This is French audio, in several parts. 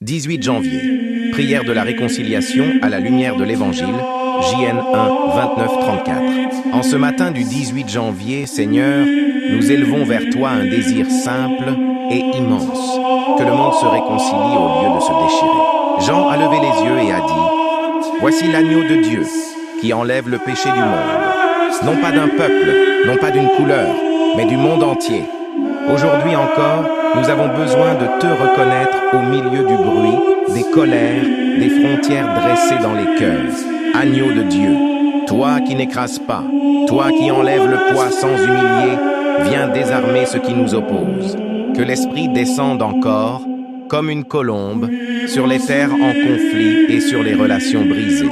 18 janvier, prière de la réconciliation à la lumière de l'Évangile, JN 1, 29-34. En ce matin du 18 janvier, Seigneur, nous élevons vers toi un désir simple et immense, que le monde se réconcilie au lieu de se déchirer. Jean a levé les yeux et a dit, « Voici l'agneau de Dieu qui enlève le péché du monde, non pas d'un peuple, non pas d'une couleur, mais du monde entier. Aujourd'hui encore, nous avons besoin de te reconnaître au milieu du bruit, des colères, des frontières dressées dans les cœurs. Agneau de Dieu, toi qui n'écrases pas, toi qui enlèves le poids sans humilier, viens désarmer ce qui nous oppose. Que l'Esprit descende encore, comme une colombe, sur les terres en conflit et sur les relations brisées.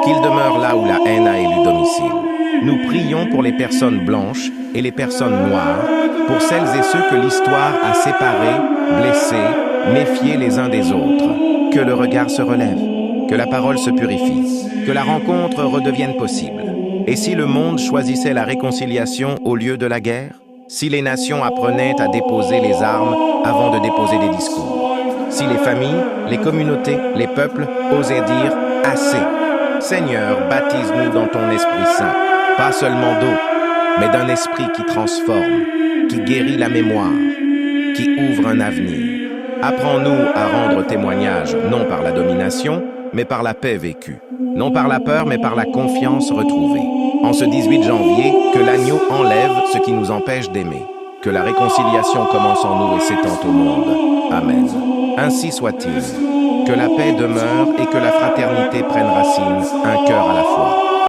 Qu'il demeure là où la haine a élu domicile. Nous prions pour les personnes blanches et les personnes noires, pour celles et ceux que l'histoire a séparés, blessés, méfiés les uns des autres. Que le regard se relève, que la parole se purifie, que la rencontre redevienne possible. Et si le monde choisissait la réconciliation au lieu de la guerre? Si les nations apprenaient à déposer les armes avant de déposer des discours? Si les familles, les communautés, les peuples osaient dire « assez ». Seigneur, baptise-nous dans ton Esprit Saint, pas seulement d'eau, mais d'un esprit qui transforme, qui guérit la mémoire, qui ouvre un avenir. Apprends-nous à rendre témoignage non par la domination, mais par la paix vécue, non par la peur, mais par la confiance retrouvée. En ce 18 janvier, que l'agneau enlève ce qui nous empêche d'aimer, que la réconciliation commence en nous et s'étend au monde. Amen. Ainsi soit-il. Que la paix demeure et que la fraternité prenne racine, un cœur à la fois.